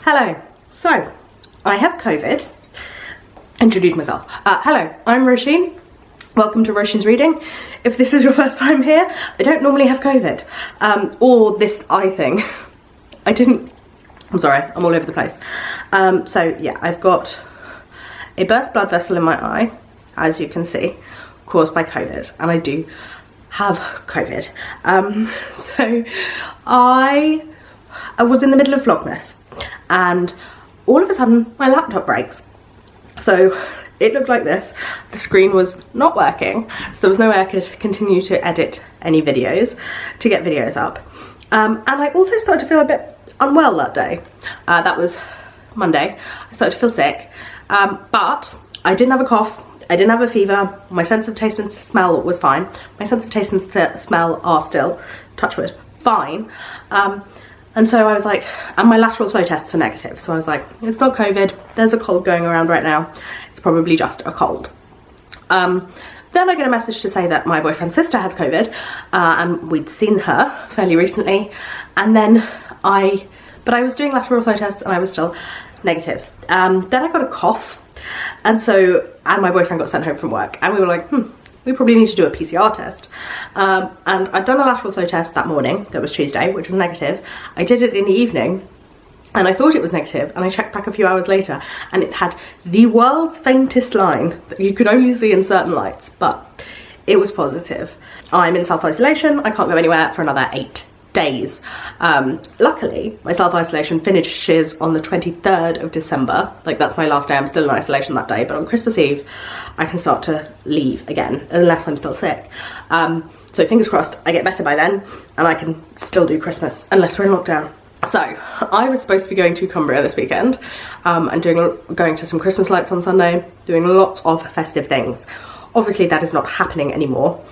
Hello. So, I have COVID. Introduce myself. Hello, I'm Roisin. Welcome to Roisin's Reading. If this is your first time here, I don't normally have COVID. Or this eye thing. I'm sorry, I'm all over the place. So yeah, I've got a burst blood vessel in my eye, as you can see, caused by COVID. And I do have COVID. So I was in the middle of vlogmas and all of a sudden my laptop breaks. So it looked like this. The screen was not working, so there was no way I could continue to edit any videos, to get videos up. And I also started to feel a bit unwell that day. That was Monday. I started to feel sick, but I didn't have a cough. I didn't have a fever. My sense of taste and smell was fine. My sense of taste and smell are still, touch wood, fine. And so I was like, and my lateral flow tests were negative. So I was like, it's not COVID. There's a cold going around right now. It's probably just a cold. Then I get a message to say that my boyfriend's sister has COVID, and we'd seen her fairly recently. And then but I was doing lateral flow tests and I was still negative. Then I got a cough. And my boyfriend got sent home from work and we were like, we probably need to do a PCR test. And I'd done a lateral flow test that morning, that was Tuesday, which was negative. I did it in the evening and I thought it was negative, and I checked back a few hours later and it had the world's faintest line that you could only see in certain lights, but it was positive. I'm in self-isolation. I can't go anywhere for another 8 days. Luckily, my self-isolation finishes on the 23rd of December. Like, that's my last day. I'm still in isolation that day, but on Christmas Eve I can start to leave again, unless I'm still sick. So fingers crossed I get better by then and I can still do Christmas, unless we're in lockdown. So I was supposed to be going to Cumbria this weekend, and going to some Christmas lights on Sunday, doing lots of festive things. Obviously that is not happening anymore,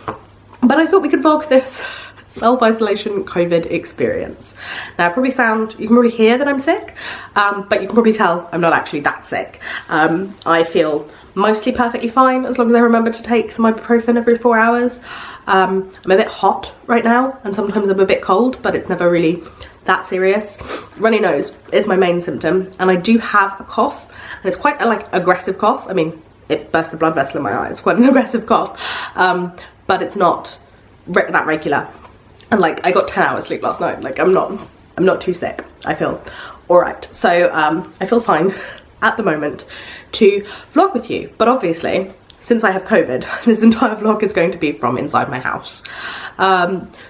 but I thought we could vlog this self-isolation COVID experience. Now you can probably hear that I'm sick, but you can probably tell I'm not actually that sick. I feel mostly perfectly fine as long as I remember to take some ibuprofen every 4 hours. I'm a bit hot right now and sometimes I'm a bit cold, but it's never really that serious. Runny nose is my main symptom, and I do have a cough, and it's quite a aggressive cough. I mean, it burst the blood vessel in my eye. It's quite an aggressive cough, but it's not that regular. And I got 10 hours sleep last night. I'm not too sick. I feel all right. So I feel fine at the moment to vlog with you. But obviously, since I have COVID, this entire vlog is going to be from inside my house.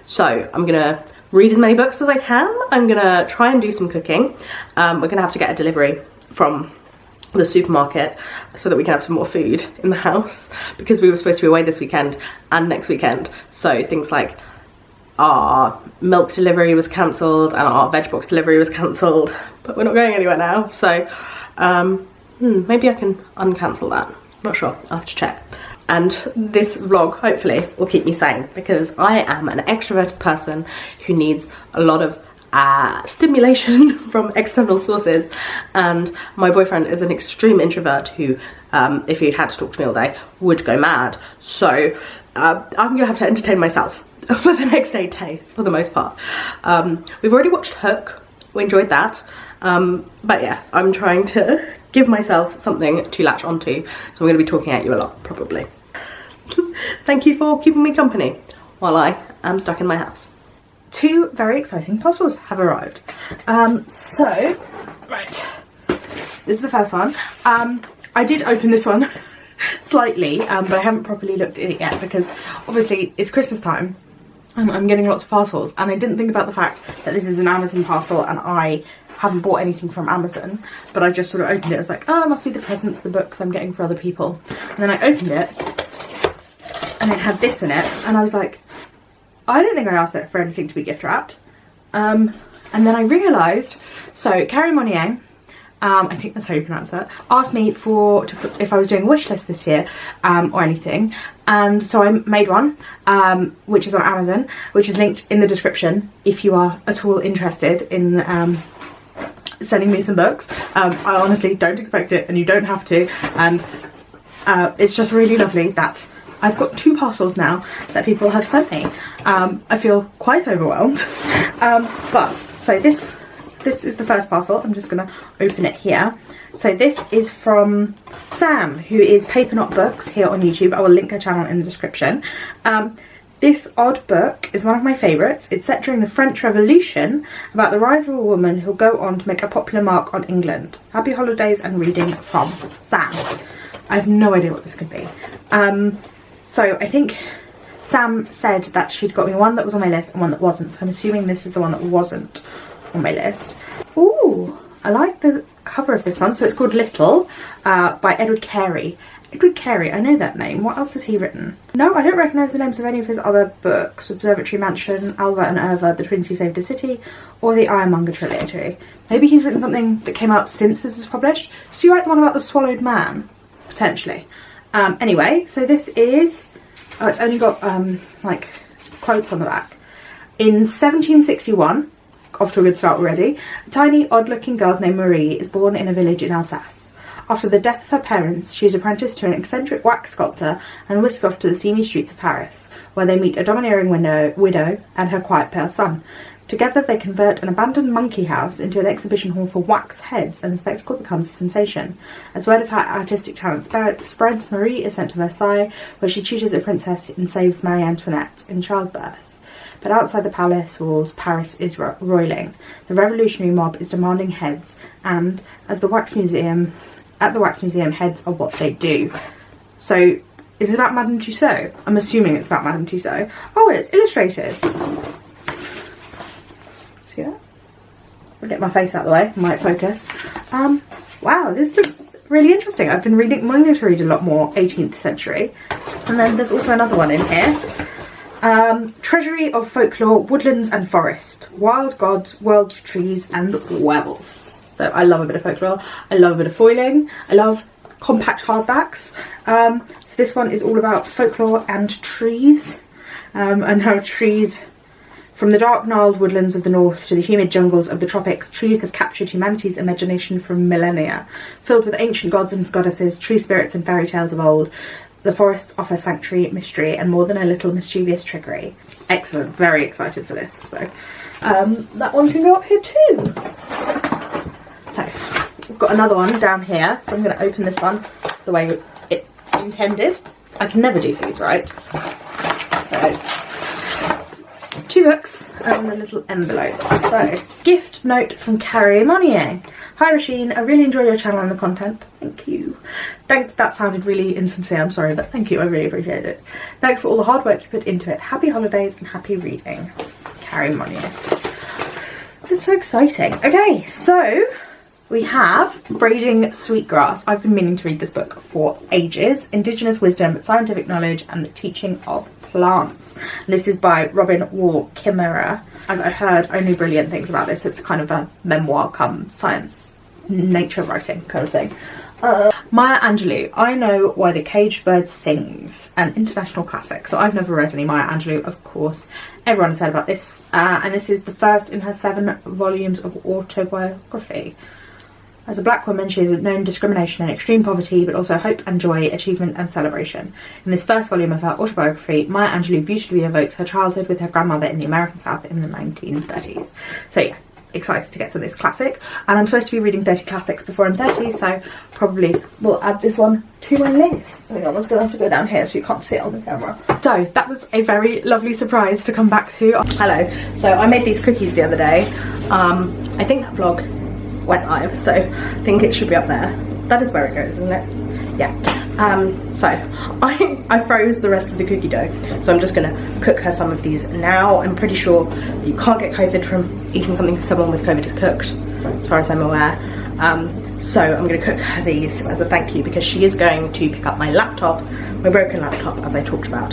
So I'm gonna read as many books as I can. I'm gonna try and do some cooking. We're gonna have to get a delivery from the supermarket so that we can have some more food in the house, because we were supposed to be away this weekend and next weekend. So things like our milk delivery was cancelled and our veg box delivery was cancelled, but we're not going anywhere now. So maybe I can uncancel that. I'm not sure, I'll have to check. And this vlog hopefully will keep me sane, because I am an extroverted person who needs a lot of stimulation from external sources, and my boyfriend is an extreme introvert who, if he had to talk to me all day, would go mad. So I'm gonna have to entertain myself for the next 8 days for the most part. We've already watched Hook. We enjoyed that, but yeah, I'm trying to give myself something to latch onto, so I'm going to be talking at you a lot probably. Thank you for keeping me company while I am stuck in my house. 2 very exciting parcels have arrived. Right, this is the first one. I did open this one slightly, but I haven't properly looked at it yet, because obviously it's Christmas time. I'm getting lots of parcels, and I didn't think about the fact that this is an Amazon parcel and I haven't bought anything from Amazon, but I just sort of opened it. I was like, oh, it must be the presents, the books I'm getting for other people. And then I opened it and it had this in it, and I was like, I don't think I asked for anything to be gift wrapped. And then I realised, so Carrie Monnier, I think that's how you pronounce that, asked me if I was doing a wish list this year, or anything, and so I made one, which is on Amazon, which is linked in the description if you are at all interested in sending me some books. I honestly don't expect it, and you don't have to, and it's just really lovely that I've got 2 parcels now that people have sent me. I feel quite overwhelmed, but so this this is the first parcel. I'm just going to open it here. So this is from Sam, who is Paper Not Books here on YouTube. I will link her channel in the description. This odd book is one of my favourites. It's set during the French Revolution about the rise of a woman who'll go on to make a popular mark on England. Happy holidays and reading from Sam. I have no idea what this could be. So I think Sam said that she'd got me one that was on my list and one that wasn't. So I'm assuming this is the one that wasn't on my list. Ooh, I like the cover of this one. So it's called Little by Edward Carey. Edward Carey, I know that name. What else has he written? No, I don't recognise the names of any of his other books. Observatory Mansion, Alva and Irva, The Twins Who Saved a City, or the Ironmonger trilogy. Maybe he's written something that came out since this was published. Did you write the one about the swallowed man? Potentially. Anyway, so this is... Oh, it's only got, like, quotes on the back. In 1761, off to a good start already, a tiny, odd-looking girl named Marie is born in a village in Alsace. After the death of her parents, she is apprenticed to an eccentric wax sculptor and whisked off to the seamy streets of Paris, where they meet a domineering widow and her quiet pale son. Together they convert an abandoned monkey house into an exhibition hall for wax heads, and the spectacle becomes a sensation. As word of her artistic talent spreads, Marie is sent to Versailles, where she tutors a princess and saves Marie Antoinette in childbirth. But outside the palace walls, Paris is roiling. The revolutionary mob is demanding heads, and at the wax museum, heads are what they do. So, is it about Madame Tussaud? I'm assuming it's about Madame Tussaud. Oh, and it's illustrated. See that? I'll get my face out of the way, might focus. Wow, this looks really interesting. I've been wanting to read a lot more 18th century. And then there's also another one in here. Treasury of Folklore, Woodlands and Forest. Wild Gods, World Trees and Werewolves. So I love a bit of folklore, I love a bit of foiling, I love compact hardbacks. So this one is all about folklore and trees, and how trees, from the dark gnarled woodlands of the north to the humid jungles of the tropics, trees have captured humanity's imagination for millennia. Filled with ancient gods and goddesses, true spirits and fairy tales of old, the forests offer sanctuary, mystery and more than a little mischievous trickery. Excellent, very excited for this. So that one can go up here too. So, we've got another one down here, so I'm going to open this one the way it's intended. I can never do these right. So, 2 books and a little envelope. So, gift note from Carrie Monnier. Hi Roisin, I really enjoy your channel and the content. Thank you. Thanks, that sounded really insincere, I'm sorry, but thank you, I really appreciate it. Thanks for all the hard work you put into it. Happy holidays and happy reading. Carrie Monnier. It's so exciting. Okay, so... we have Braiding Sweetgrass. I've been meaning to read this book for ages. Indigenous Wisdom, Scientific Knowledge and the Teaching of Plants. And this is by Robin Wall Kimmerer. I've heard only brilliant things about this. It's kind of a memoir come science, nature writing kind of thing. Maya Angelou, I Know Why the Caged Bird Sings, an international classic. So I've never read any Maya Angelou, of course. Everyone has heard about this. And this is the first in her 7 volumes of autobiography. As a black woman, she has known discrimination and extreme poverty, but also hope and joy, achievement and celebration. In this first volume of her autobiography, Maya Angelou beautifully evokes her childhood with her grandmother in the American South in the 1930s. So yeah, excited to get to this classic. And I'm supposed to be reading 30 classics before I'm 30, so probably will add this one to my list. I think I'm just going to have to go down here so you can't see it on the camera. So that was a very lovely surprise to come back to. Hello. So I made these cookies the other day. I think that vlog went live, so I think it should be up there. That is where it goes, isn't it? Yeah. So I froze the rest of the cookie dough, so I'm just gonna cook her some of these now. I'm pretty sure that you can't get COVID from eating something someone with COVID has cooked, as far as I'm aware. So I'm gonna cook her these as a thank you, because she is going to pick up my laptop, my broken laptop, as I talked about.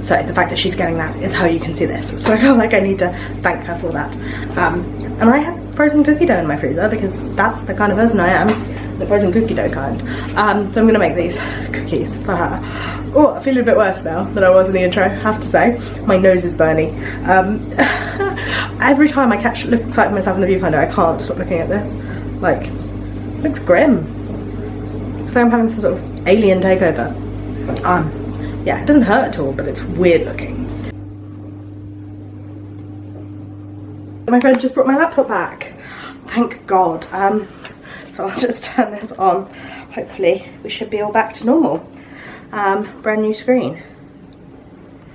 So the fact that she's getting that is how you can see this. So I feel like I need to thank her for that. And I have frozen cookie dough in my freezer, because that's the kind of person I am, the frozen cookie dough kind. So I'm gonna make these cookies for her. Oh, I feel a bit worse now than I was in the intro, I have to say. My nose is burny. Every time I look at myself in the viewfinder, I can't stop looking at this. Like, it looks grim. Looks like I'm having some sort of alien takeover. Yeah, it doesn't hurt at all, but it's weird looking. My friend just brought my laptop back. thank God. So I'll just turn this on. Hopefully we should be all back to normal. Brand new screen.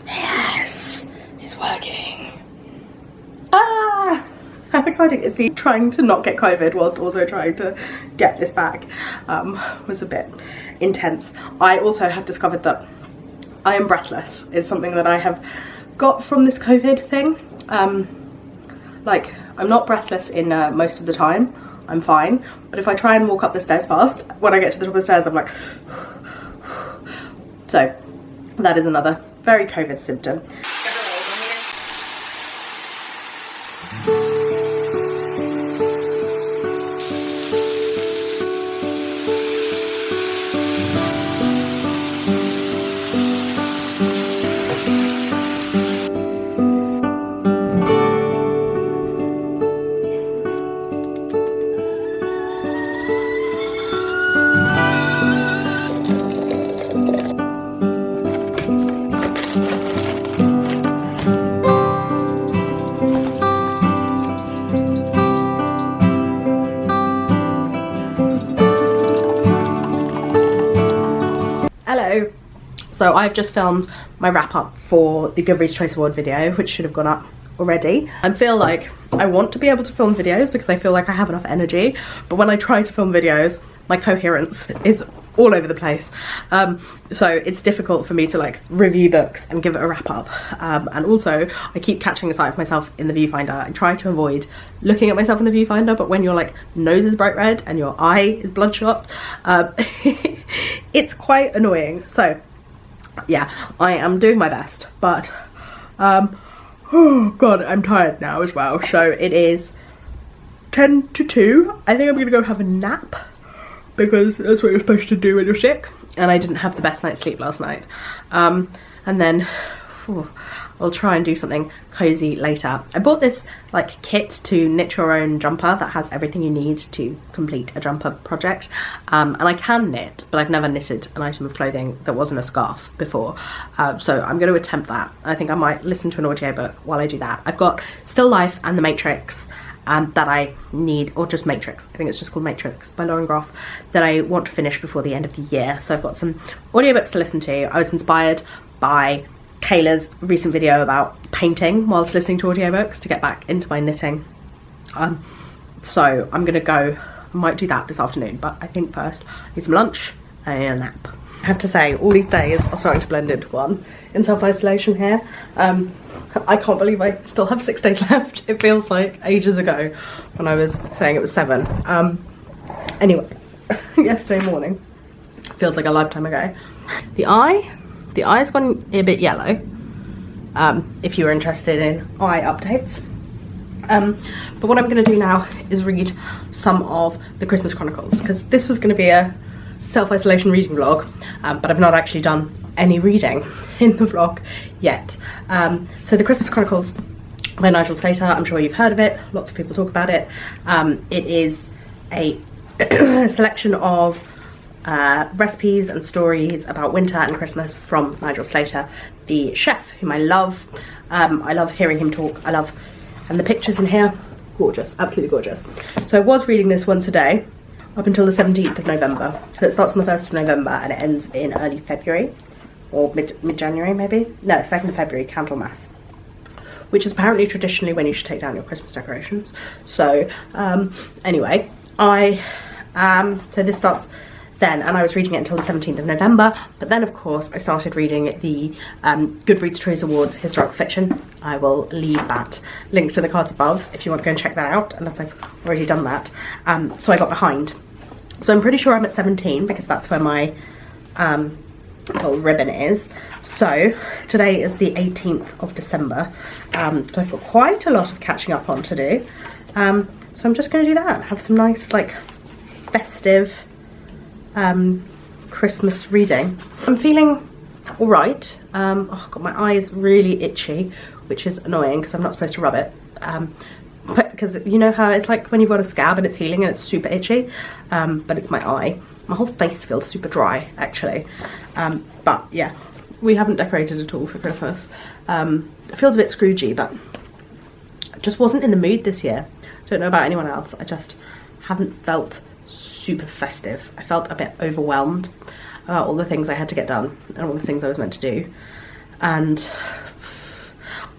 Yes, it's working. Ah, how exciting. It's the trying to not get COVID whilst also trying to get this back was a bit intense. I also have discovered that I am breathless. Is something that I have got from this COVID thing. Like, I'm not breathless in most of the time. I'm fine, but if I try and walk up the stairs fast, when I get to the top of the stairs I'm like so that is another very COVID symptom. Hello. So I've just filmed my wrap up for the Goodreads Choice Award video, which should have gone up already. I feel like I want to be able to film videos because I feel like I have enough energy, but when I try to film videos, my coherence is all over the place. So it's difficult for me to like review books and give it a wrap up. And also I keep catching a sight of myself in the viewfinder. I try to avoid looking at myself in the viewfinder, but when your like nose is bright red and your eye is bloodshot, it's quite annoying. So yeah, I am doing my best, but oh god, I'm tired now as well. So it is 10 to 2. I think I'm gonna go have a nap because that's what you're supposed to do when you're sick, and I didn't have the best night's sleep last night. And then I'll try and do something cozy later. I bought this like kit to knit your own jumper that has everything you need to complete a jumper project, and I can knit, but I've never knitted an item of clothing that wasn't a scarf before, so I'm going to attempt that. I think I might listen to an audiobook while I do that. I've got Still Life and The Matrix that I need, or just Matrix, I think it's just called Matrix by Lauren Groff, that I want to finish before the end of the year. So I've got some audiobooks to listen to. I was inspired by Kayla's recent video about painting whilst listening to audiobooks to get back into my knitting. So I'm gonna go, I might do that this afternoon, but I think first I need some lunch and a nap. I have to say, all these days are starting to blend into one in self-isolation here. I can't believe I still have 6 days left. It feels like ages ago when I was saying it was 7. Anyway, yesterday morning feels like a lifetime ago. The eye's gone a bit yellow, if you were interested in eye updates. But what I'm going to do now is read some of the Christmas Chronicles, because this was going to be a self-isolation reading vlog, but I've not actually done any reading in the vlog yet. So the Christmas Chronicles by Nigel Slater, I'm sure you've heard of it, lots of people talk about it. It is a selection of recipes and stories about winter and Christmas from Nigel Slater, the chef, whom I love. I love hearing him talk. And the pictures in here, gorgeous, absolutely gorgeous. So I was reading this one today up until the 17th of November. So it starts on the 1st of November and it ends in early February, or mid-January maybe? No, 2nd of February, Candlemas, which is apparently traditionally when you should take down your Christmas decorations. So anyway, so this starts then, and I was reading it until the 17th of November, but then of course I started reading the Goodreads Choice Awards historical fiction. I will leave that link to the cards above if you want to go and check that out, unless I've already done that. So I got behind. So I'm pretty sure I'm at 17 because that's where my little ribbon is. So today is the 18th of December, so I've got quite a lot of catching up on to do. So I'm just going to do that, have some nice like festive Christmas reading. I'm feeling all right. Oh god, my eye is really itchy, which is annoying because I'm not supposed to rub it. But because you know how it's like when you've got a scab and it's healing and it's super itchy, but it's my eye. My whole face feels super dry actually. But yeah, we haven't decorated at all for Christmas. It feels a bit Scroogey, but I just wasn't in the mood this year. Don't know about anyone else, I just haven't felt super festive. I felt a bit overwhelmed about all the things I had to get done and all the things I was meant to do. And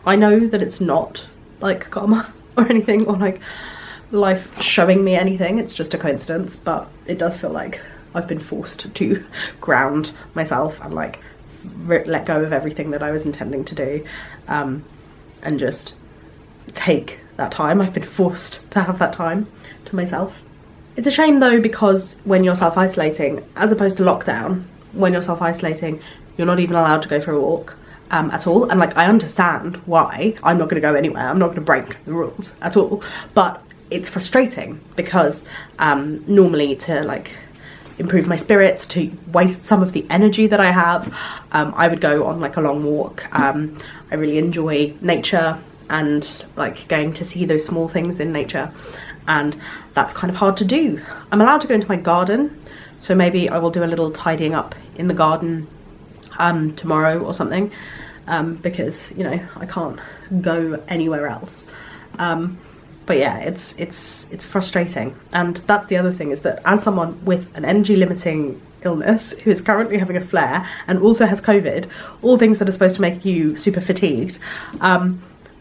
I know that it's not like karma or anything, or like life showing me anything, it's just a coincidence, but it does feel like I've been forced to ground myself and like let go of everything that I was intending to do, and just take that time. I've been forced to have that time to myself. It's a shame though, because when you're self-isolating, as opposed to lockdown, when you're self-isolating, you're not even allowed to go for a walk at all. And like, I understand why. I'm not going to go anywhere, I'm not going to break the rules at all, but it's frustrating because normally to like improve my spirits, to waste some of the energy that I have, I would go on like a long walk. I really enjoy nature and like going to see those small things in nature, and that's kind of hard to do. I'm allowed to go into my garden, so maybe I will do a little tidying up in the garden tomorrow or something, because you know I can't go anywhere else. But yeah, it's frustrating. And that's the other thing, is that as someone with an energy limiting illness who is currently having a flare and also has COVID, all things that are supposed to make you super fatigued,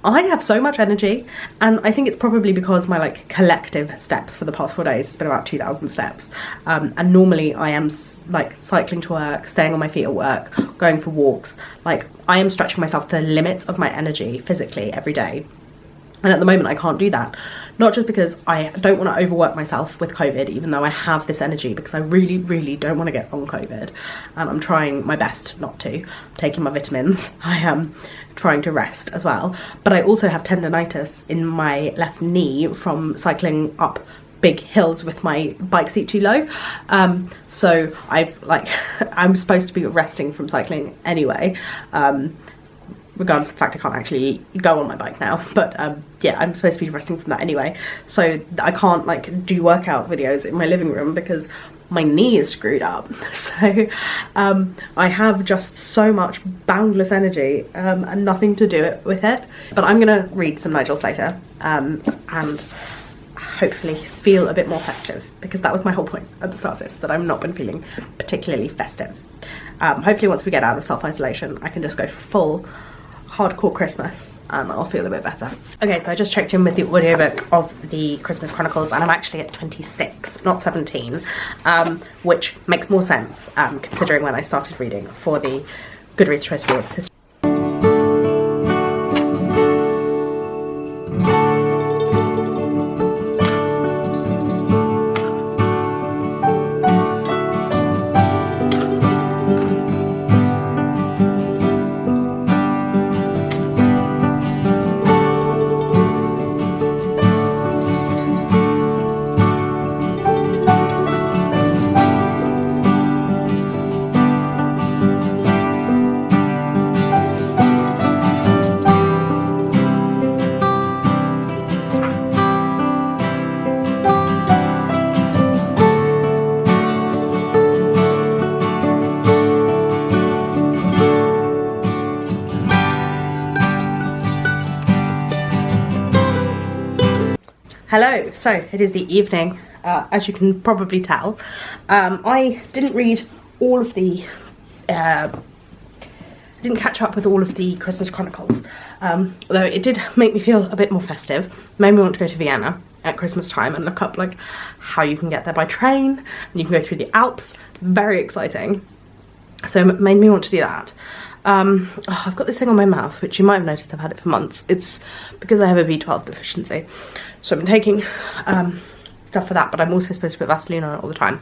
I have so much energy, and I think it's probably because my like collective steps for the past 4 days has been about 2,000 steps, and normally I am like cycling to work, staying on my feet at work, going for walks. Like, I am stretching myself to the limits of my energy physically every day. And at the moment I can't do that, not just because I don't want to overwork myself with COVID, even though I have this energy, because I really don't want to get on COVID. I'm trying my best not to. I'm taking my vitamins. I am trying to rest as well. But I also have tendonitis in my left knee from cycling up big hills with my bike seat too low. So I've like, I'm supposed to be resting from cycling anyway. Regardless of the fact I can't actually go on my bike now, but yeah, I'm supposed to be resting from that anyway, so I can't like do workout videos in my living room because my knee is screwed up. So I have just so much boundless energy and nothing to do with it. But I'm gonna read some Nigel Slater and hopefully feel a bit more festive, because that was my whole point at the start of this, that I've not been feeling particularly festive. Hopefully once we get out of self-isolation I can just go for full hardcore Christmas and I'll feel a bit better. Okay, so I just checked in with the audiobook of the Christmas Chronicles and I'm actually at 26, not 17, which makes more sense considering when I started reading for the Goodreads Choice Awards history. Hello, so it is the evening, as you can probably tell. I didn't read all of the, I didn't catch up with all of the Christmas Chronicles, although it did make me feel a bit more festive. Made me want to go to Vienna at Christmas time and look up like how you can get there by train, and you can go through the Alps. Very exciting. So it made me want to do that. I've got this thing on my mouth, which you might have noticed I've had it for months. It's because I have a B12 deficiency. So I've been taking stuff for that, but I'm also supposed to put Vaseline on it all the time.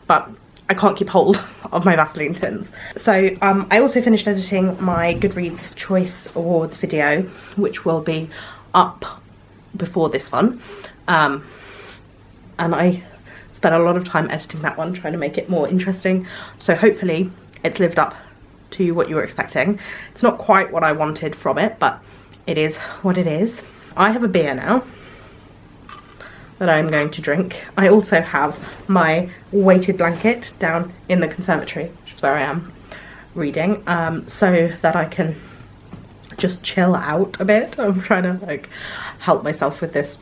But I can't keep hold of my Vaseline tins. So I also finished editing my Goodreads Choice Awards video, which will be up before this one. And I spent a lot of time editing that one, trying to make it more interesting. So hopefully it's lived up to what you were expecting. It's not quite what I wanted from it, but it is what it is. I have a beer now that I'm going to drink. I also have my weighted blanket down in the conservatory, which is where I am reading, so that I can just chill out a bit. I'm trying to like help myself with this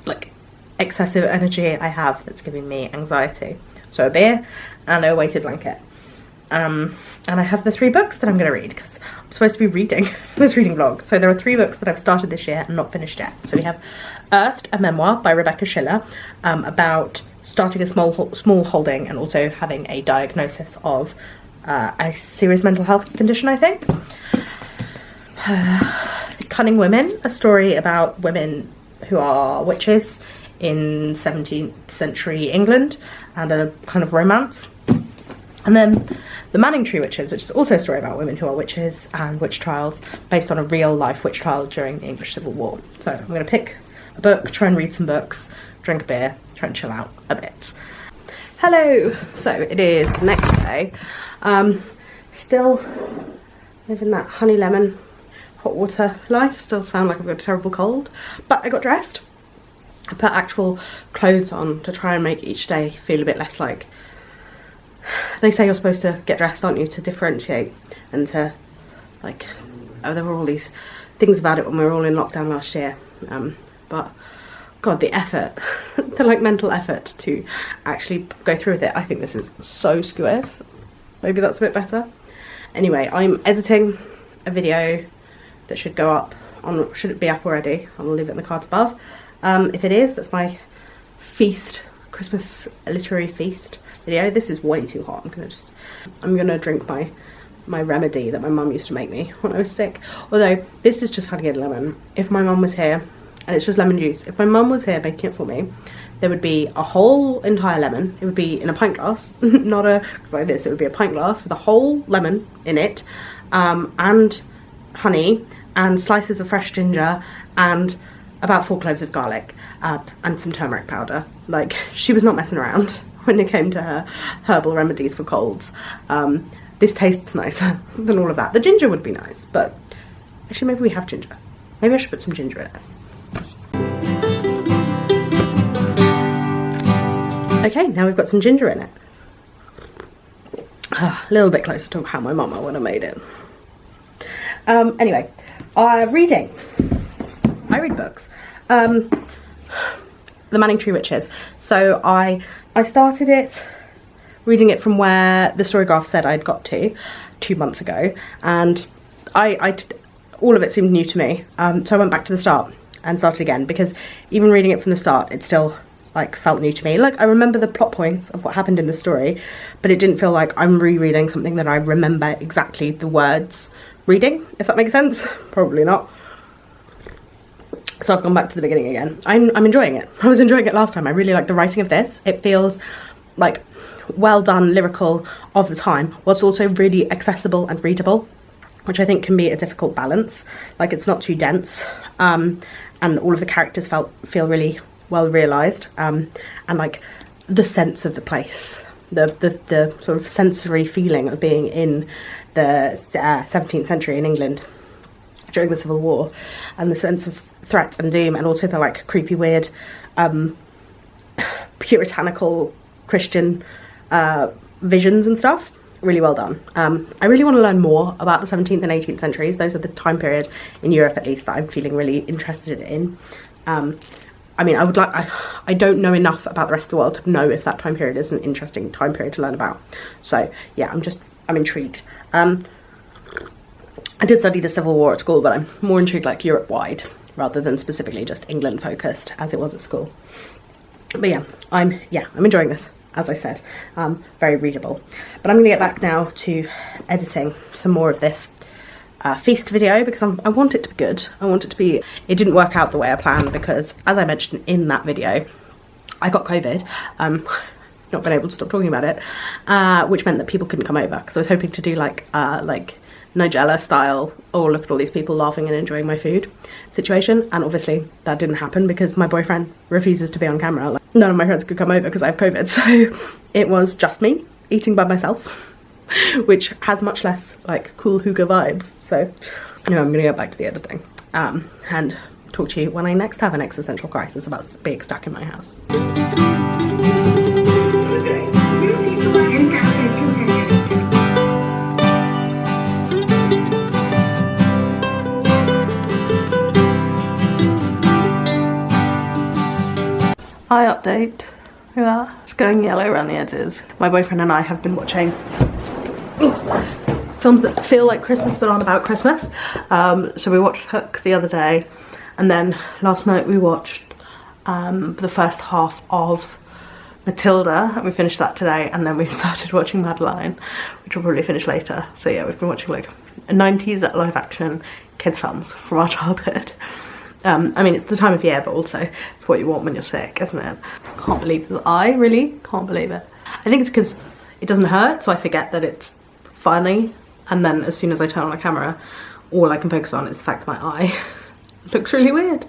like excessive energy I have that's giving me anxiety. So a beer and a weighted blanket. And I have the 3 books that I'm going to read because I'm supposed to be reading this reading vlog. So there are 3 books that I've started this year and not finished yet. So we have Earthed, a memoir by Rebecca Schiller, about starting a small holding and also having a diagnosis of a serious mental health condition, I think. Cunning Women, a story about women who are witches in 17th century England and a kind of romance. And then The Manningtree Witches, which is also a story about women who are witches and witch trials based on a real life witch trial during the English Civil War. So I'm going to pick a book, try and read some books, drink a beer, try and chill out a bit. Hello! So it is the next day. Still living that honey lemon hot water life. Still sound like I've got a terrible cold. But I got dressed. I put actual clothes on to try and make each day feel a bit less like... They say you're supposed to get dressed, aren't you, to differentiate and to, like, there were all these things about it when we were all in lockdown last year. But, God, the effort, the, like, mental effort to actually go through with it. I think this is so squiff. Maybe that's a bit better. Anyway, I'm editing a video that should go up on, should it be up already? I'll leave it in the cards above. If it is, that's my feast, Christmas literary feast video. This is way too hot. I'm gonna drink my remedy that my mum used to make me when I was sick. Although this is just honey and lemon. If my mum was here, and it's just lemon juice. If my mum was here making it for me, there would be a whole entire lemon. It would be in a pint glass, not a like this. It would be a pint glass with a whole lemon in it, and honey, and slices of fresh ginger, and about 4 cloves of garlic, and some turmeric powder. Like, she was not messing around when it came to her herbal remedies for colds. This tastes nicer than all of that. The ginger would be nice, but actually maybe we have ginger. Maybe I should put some ginger in it. Okay, now we've got some ginger in it. A little bit closer to how my mama would have made it. Anyway, reading. I read books. The Manningtree Witches. So I started it, reading it from where the Storygraph said I'd got to 2 months ago, and all of it seemed new to me. So I went back to the start and started again, because even reading it from the start, it still like felt new to me. Like, I remember the plot points of what happened in the story, but it didn't feel like I'm rereading something that I remember exactly the words reading, if that makes sense. Probably not. So I've gone back to the beginning again. I'm enjoying it. I was enjoying it last time. I really like the writing of this. It feels like well done, lyrical of the time, whilst also really accessible and readable, which I think can be a difficult balance. Like, it's not too dense, and all of the characters feel really well realised, and like the sense of the place, the sort of sensory feeling of being in the 17th century in England during the Civil War, and the sense of threat and doom, and also the like creepy, weird, puritanical Christian visions and stuff. Really well done. I really want to learn more about the 17th and 18th centuries. Those are the time period in Europe, at least, that I'm feeling really interested in. I mean, I don't know enough about the rest of the world to know if that time period is an interesting time period to learn about. So yeah, I'm intrigued. I did study the Civil War at school, but I'm more intrigued like Europe-wide rather than specifically just England focused as it was at school. But yeah, I'm enjoying this, as I said. Very readable. But I'm gonna get back now to editing some more of this feast video, because I want it to be good. I want it to be, it didn't work out the way I planned, because as I mentioned in that video, I got COVID. Not been able to stop talking about it, which meant that people couldn't come over, because I was hoping to do like Nigella style, oh look at all these people laughing and enjoying my food situation, and obviously that didn't happen because my boyfriend refuses to be on camera. Like, none of my friends could come over because I have COVID, so it was just me eating by myself, which has much less like cool hygge vibes. So anyway, I'm gonna go back to the editing and talk to you when I next have an existential crisis about being stuck in my house. eye update. Look at that, it's going yellow around the edges. My boyfriend and I have been watching films that feel like Christmas but aren't about Christmas. So we watched Hook the other day, and then last night we watched the first half of Matilda, and we finished that today, and then we started watching Madeline, which we'll probably finish later. So yeah, we've been watching like 90s live action kids films from our childhood. I mean, it's the time of year, but also it's what you want when you're sick, isn't it? Can't believe this eye, really can't believe it. I think it's because it doesn't hurt, so I forget that it's funny, and then as soon as I turn on the camera, all I can focus on is the fact that my eye looks really weird.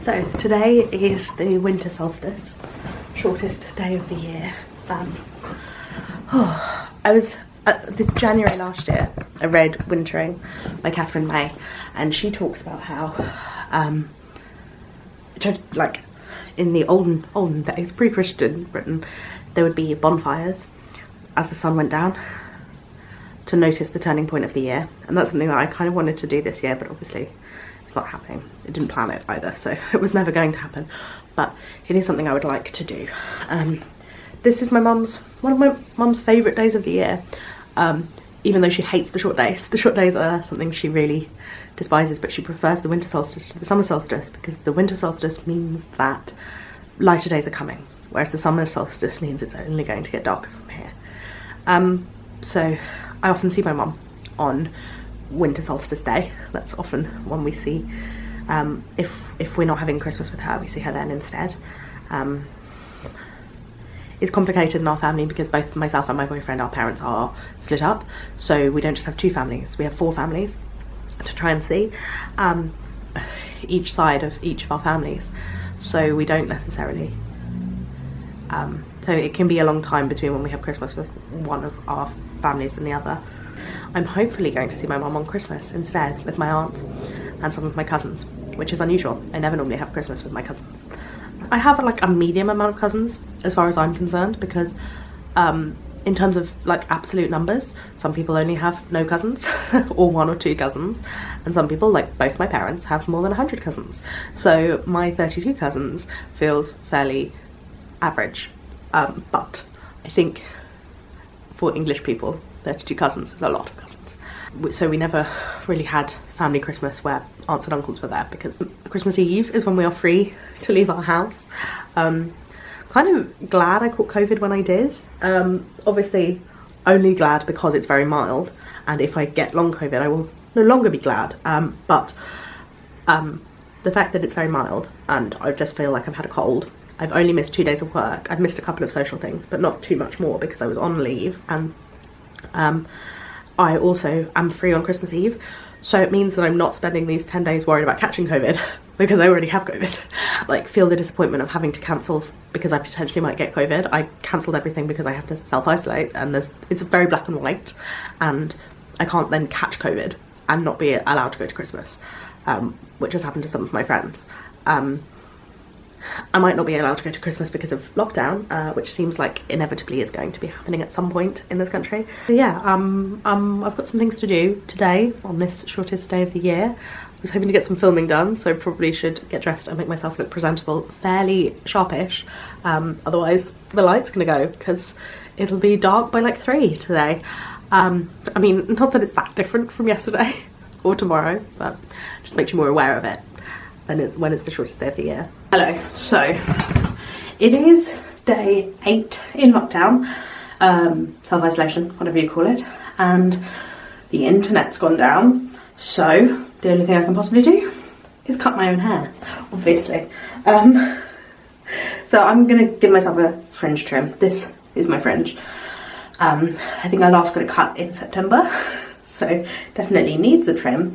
So today is the winter solstice, shortest day of the year. I was at the January last year, I read Wintering by Catherine May, and she talks about how like in the olden days, pre-Christian Britain, there would be bonfires as the sun went down to notice the turning point of the year, and that's something that I kind of wanted to do this year, but obviously it's not happening. I didn't plan it either, so it was never going to happen, but it is something I would like to do. This is one of my mum's favourite days of the year, even though she hates the short days. The short days are something she really despises, but she prefers the winter solstice to the summer solstice, because the winter solstice means that lighter days are coming, whereas the summer solstice means it's only going to get darker from here. So I often see my mum on winter solstice day. That's often when we see, if we're not having Christmas with her, we see her then instead. It's complicated in our family because both myself and my boyfriend, our parents are split up, so we don't just have two families, we have 4 families to try and see, each side of each of our families, so we don't necessarily, so it can be a long time between when we have Christmas with one of our families and the other. I'm hopefully going to see my mum on Christmas instead with my aunt and some of my cousins, which is unusual. I never normally have Christmas with my cousins. I have like a medium amount of cousins as far as I'm concerned, because in terms of like absolute numbers, some people only have no cousins or 1 or 2 cousins, and some people, like both my parents, have more than 100 cousins. So my 32 cousins feels fairly average, but I think for English people 32 cousins is a lot of cousins. So we never really had family Christmas where aunts and uncles were there, because Christmas Eve is when we are free to leave our house. Kind of glad I caught COVID when I did. Obviously only glad because it's very mild, and if I get long COVID I will no longer be glad, but the fact that it's very mild and I just feel like I've had a cold. I've only missed 2 days of work. I've missed a couple of social things, but not too much more because I was on leave, and I also am free on Christmas Eve, so it means that I'm not spending these 10 days worried about catching COVID because I already have COVID. Like, feel the disappointment of having to cancel because I potentially might get COVID. I cancelled everything because I have to self-isolate, and it's very black and white, and I can't then catch COVID and not be allowed to go to Christmas, which has happened to some of my friends. I might not be allowed to go to Christmas because of lockdown, which seems like inevitably is going to be happening at some point in this country. So yeah, I've got some things to do today on this shortest day of the year. I was hoping to get some filming done, so I probably should get dressed and make myself look presentable, fairly sharpish. Otherwise the light's gonna go because it'll be dark by like 3 today. I mean, not that it's that different from yesterday or tomorrow, but just makes you more aware of it. When it's the shortest day of the year. Hello, so it is day 8 in lockdown, self-isolation, whatever you call it, and the internet's gone down, so the only thing I can possibly do is cut my own hair, obviously. So I'm gonna give myself a fringe trim. This is my fringe. I think I last got it cut in September, so definitely needs a trim.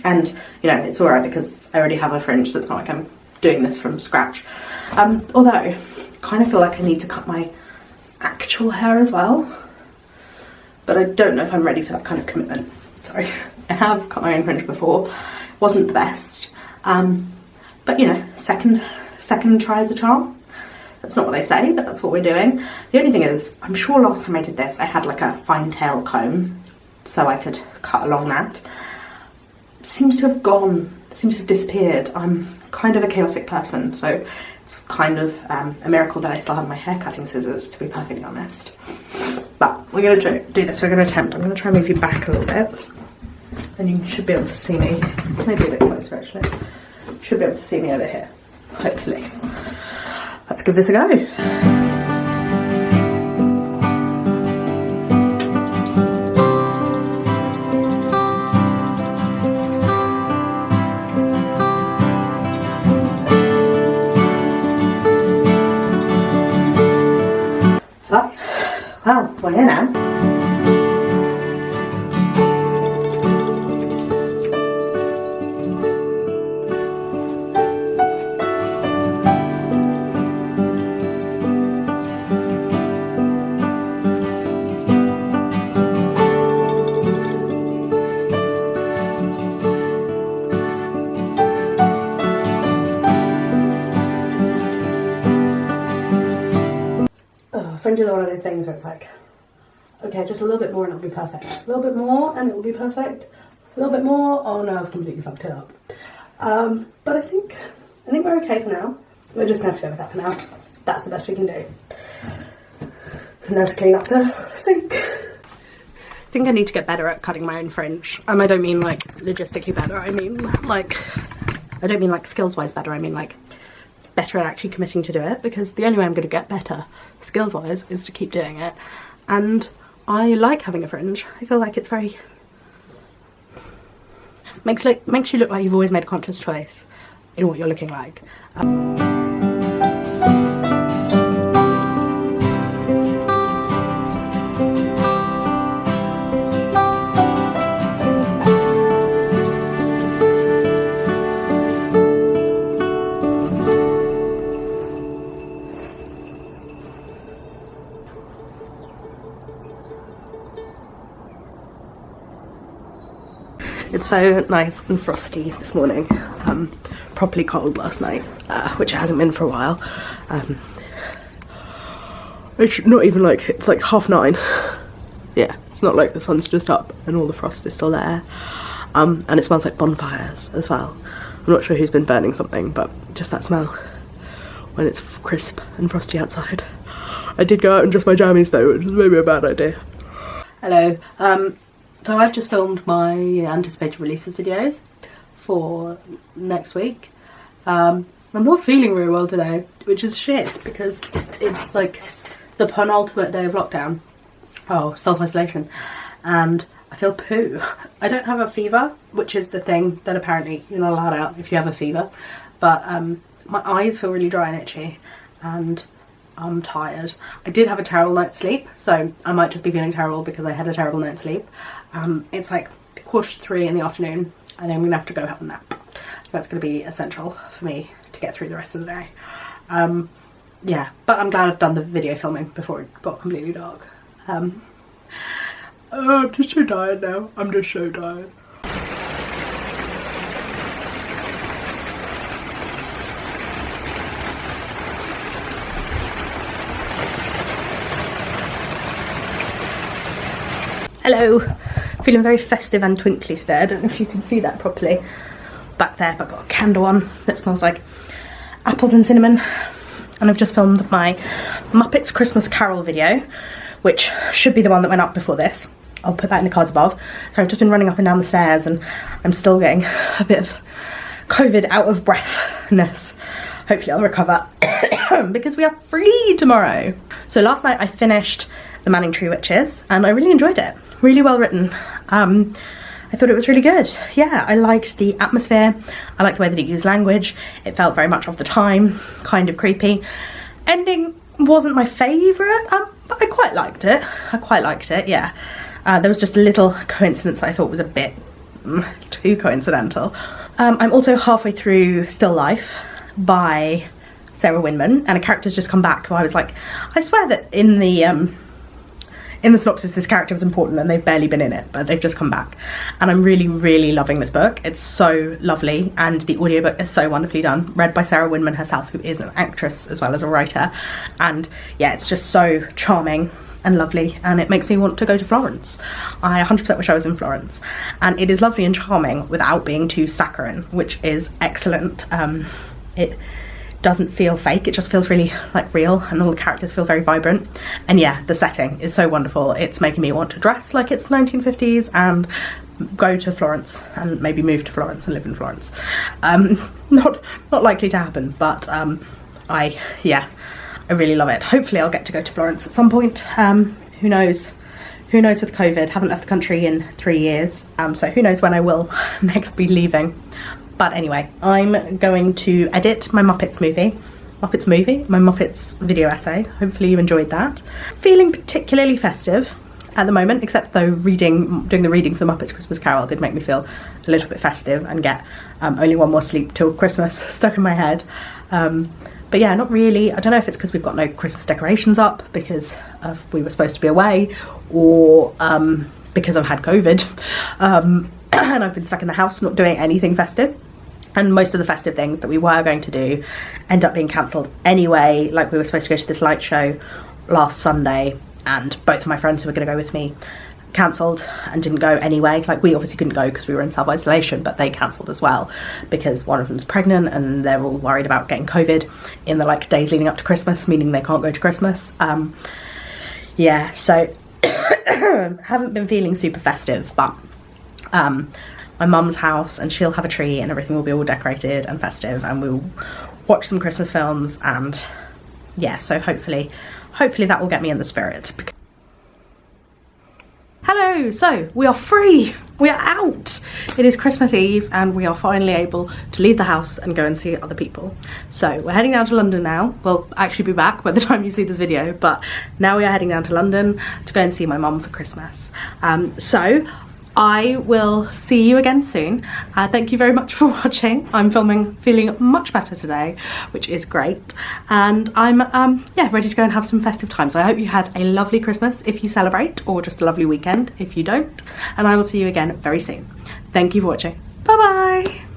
And, you know, it's alright because I already have a fringe, so it's not like I'm doing this from scratch. Although, I kind of feel like I need to cut my actual hair as well. But I don't know if I'm ready for that kind of commitment. Sorry. I have cut my own fringe before. Wasn't the best. But, you know, second try is a charm. That's not what they say, but that's what we're doing. The only thing is, I'm sure last time I did this, I had like a fine tail comb, so I could cut along that. It seems to have gone, seems to have disappeared. I'm kind of a chaotic person, so it's kind of a miracle that I still have my hair cutting scissors, to be perfectly honest. But we're going to do this, we're going to attempt. I'm going to try and move you back a little bit, and you should be able to see me. Maybe a bit closer actually. You should be able to see me over here, hopefully. Let's give this a go. Oh, well, we're here now. Fringe is one of those things where it's like, okay, just a little bit more and it'll be perfect. A little bit more and it will be perfect. A little bit more, oh no, I've completely fucked it up. But I think we're okay for now. We're just gonna have to go with that for now. That's the best we can do. And now to clean up the sink. I think I need to get better at cutting my own fringe. I don't mean like logistically better, I mean like, I don't mean like skills wise better, I mean like better at actually committing to do it, because the only way I'm going to get better skills wise is to keep doing it. And I like having a fringe. I feel like it's very makes you look like you've always made a conscious choice in what you're looking like. It's so nice and frosty this morning. Properly cold last night, which it hasn't been for a while. It's not even like, it's like 9:30. Yeah, it's not like the sun's just up and all the frost is still there. And it smells like bonfires as well. I'm not sure who's been burning something, but just that smell when it's crisp and frosty outside. I did go out in just my jammies though, which is maybe a bad idea. Hello. So I've just filmed my anticipated releases videos for next week. I'm not feeling very well today, which is shit because it's like the penultimate day of lockdown. Oh, self-isolation. And I feel poo. I don't have a fever, which is the thing that apparently you're not allowed out if you have a fever. But my eyes feel really dry and itchy and I'm tired. I did have a terrible night's sleep, so I might just be feeling terrible because I had a terrible night's sleep. It's like 2:45 in the afternoon and I'm gonna have to go have a nap. That's gonna be essential for me to get through the rest of the day. Yeah, but I'm glad I've done the video filming before it got completely dark. I'm just so tired now. I'm just so tired. Hello, feeling very festive and twinkly today. I don't know if you can see that properly back there, but I've got a candle on that smells like apples and cinnamon. And I've just filmed my Muppets Christmas Carol video, which should be the one that went up before this. I'll put that in the cards above. So I've just been running up and down the stairs and I'm still getting a bit of COVID out of breathness. Hopefully I'll recover because we are free tomorrow. So last night I finished The Manning Tree Witches and I really enjoyed it. Really well written. I thought it was really good. Yeah, I liked the atmosphere. I liked the way that it used language. It felt very much of the time, kind of creepy. Ending wasn't my favourite, but I quite liked it. I quite liked it, yeah. There was just a little coincidence that I thought was a bit too coincidental. I'm also halfway through Still Life by Sarah Winman, and a character's just come back who I was like, I swear that in the synopsis this character was important and they've barely been in it, but they've just come back. And I'm really, really loving this book. It's so lovely, and the audiobook is so wonderfully done, read by Sarah Winman herself, who is an actress as well as a writer. And yeah, it's just so charming and lovely, and it makes me want to go to Florence. I 100% wish I was in Florence. And it is lovely and charming without being too saccharine, which is excellent. It doesn't feel fake, it just feels really like real, and all the characters feel very vibrant. And yeah, the setting is so wonderful. It's making me want to dress like it's the 1950s and go to Florence and maybe move to Florence and live in Florence. Not likely to happen, but I really love it. Hopefully I'll get to go to Florence at some point. Who knows with COVID. Haven't left the country in 3 years, so who knows when I will next be leaving. But anyway, I'm going to edit my Muppets video essay. Hopefully you enjoyed that. Feeling particularly festive at the moment, except though doing the reading for the Muppets Christmas Carol did make me feel a little bit festive and get Only One More Sleep Till Christmas stuck in my head. But yeah, not really. I don't know if it's because we've got no Christmas decorations up because we were supposed to be away, or because I've had COVID and I've been stuck in the house not doing anything festive. And most of the festive things that we were going to do end up being cancelled anyway. Like, we were supposed to go to this light show last Sunday, and both of my friends who were going to go with me cancelled and didn't go anyway. Like, we obviously couldn't go because we were in self-isolation, but they cancelled as well because one of them's pregnant and they're all worried about getting COVID in the like days leading up to Christmas, meaning they can't go to Christmas. Yeah, so haven't been feeling super festive, but my mum's house, and she'll have a tree and everything will be all decorated and festive, and we'll watch some Christmas films, and yeah, so hopefully that will get me in the spirit. Hello, so we are free, we are out. It is Christmas Eve and we are finally able to leave the house and go and see other people. So we're heading down to London now. We'll actually be back by the time you see this video, but now we are heading down to London to go and see my mum for Christmas. So I will see you again soon. Thank you very much for watching. I'm feeling much better today, which is great. And I'm ready to go and have some festive time. So I hope you had a lovely Christmas if you celebrate, or just a lovely weekend if you don't. And I will see you again very soon. Thank you for watching. Bye bye.